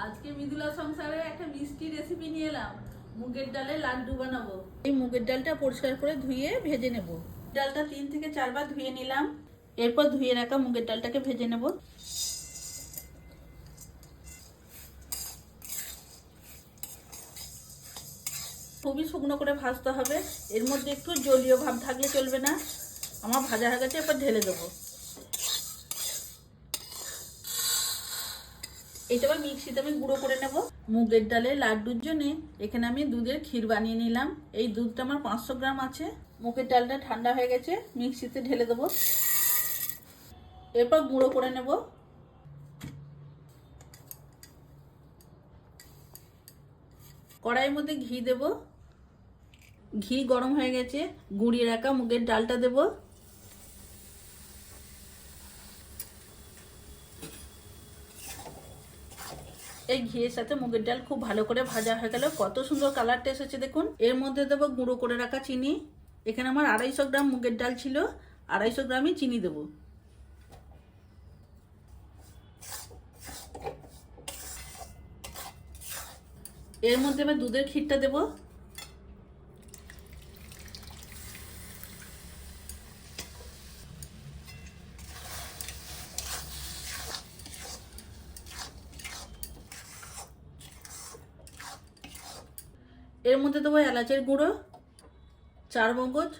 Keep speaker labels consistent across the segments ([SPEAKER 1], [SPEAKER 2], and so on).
[SPEAKER 1] আজকে মৃদুলা সংসারে একটা মিষ্টি রেসিপি নিয়ে এলাম। মুগের ডালের লাড্ডু বানাবো। এই মুগের ডালটা পরিষ্কার করে ধুয়ে ভেজে নেব। ডালটা 3 থেকে 4 বার ধুয়ে নিলাম। এরপর ধুয়ে রাখা মুগের ডালটাকে ভেজে নেব। খুবই শুকনো করে ভাজতে হবে। এর মধ্যে একটু জলীয় ভাব থাকলে চলবে না। আমার ভাজা হয়ে গেছে, এরপর ঢেলে দেবো। এটা আবার মিক্সিতে আমি গুঁড়ো করে নেব। মুগের ডালের লাড্ডুর জন্য এখানে আমি দুধের ক্ষীর বানিয়ে নিলাম। এই দুধটা আমার 500 গ্রাম আছে। মুগের ডালটা ঠান্ডা হয়ে গেছে, মিক্সিতে ঢেলে দেবো। এরপর গুঁড়ো করে নেব। কড়াইয়ের মধ্যে ঘি দেব। ঘি গরম হয়ে গেছে, গুঁড়িয়ে রাখা মুগের ডালটা দেব। এই ঘিয়ের সাথে মুগের ডাল খুব ভালো করে ভাজা হয়ে গেল। কত সুন্দর কালারটা এসেছে দেখুন। এর মধ্যে দেবো গুঁড়ো করে রাখা চিনি। এখানে আমার 250 গ্রাম মুগের ডাল ছিল, 250 গ্রামই চিনি দেব। এর মধ্যে আমি দুধের ক্ষীরটা দেব। এর মধ্যে দেবো এলাচের গুঁড়ো, 4 মগজ,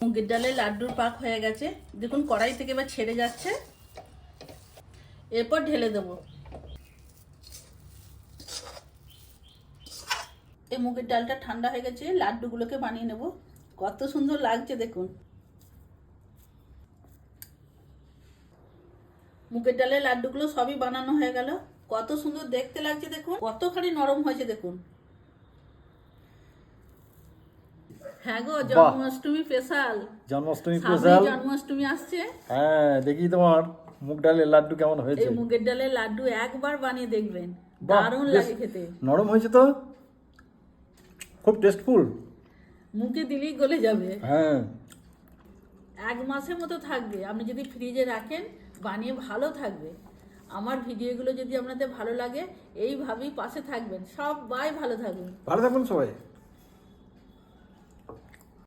[SPEAKER 1] মুগের ডালের লাড্ডুর পাক হয়ে গেছে। দেখুন কড়াই থেকে এবার ছেড়ে যাচ্ছে। এরপর ঢেলে দেব। এই মুগের ডালটা ঠান্ডা হয়ে গেছে, লাড্ডুগুলোকে বানিয়ে নেব। কত সুন্দর লাগছে দেখুন। মুগের ডালের লাড্ডুগুলো সবই বানানো হয়ে গেল। কত সুন্দর দেখতে লাগছে দেখুন, কতখানি নরম হয়েছে দেখুন। হ্যাঁ গো, জন্মাষ্টমী স্পেশাল।
[SPEAKER 2] জন্মাষ্টমী স্পেশাল,
[SPEAKER 1] জন্মাষ্টমী আসছে।
[SPEAKER 2] হ্যাঁ দেখি তোমার মুগ ডালের লাড্ডু কেমন হয়েছে।
[SPEAKER 1] এই মুগের ডালের লাড্ডু একবার বানিয়ে দেখবেন, দারুণ লাগে খেতে।
[SPEAKER 2] নরম হয়েছে তো, খুব টেস্টফুল,
[SPEAKER 1] মুখে দিলেই গলে যাবে।
[SPEAKER 2] হ্যাঁ
[SPEAKER 1] 1 মাসের মতো থাকবে। আপনি যদি ফ্রিজে রাখেন, বানিয়ে ভালো থাকবে। আমার ভিডিওগুলো যদি আপনাদের ভালো লাগে, এইভাবেই পাশে থাকবেন। সবাই ভালো থাকবেন।
[SPEAKER 2] ভালো থাকবেন সবাই।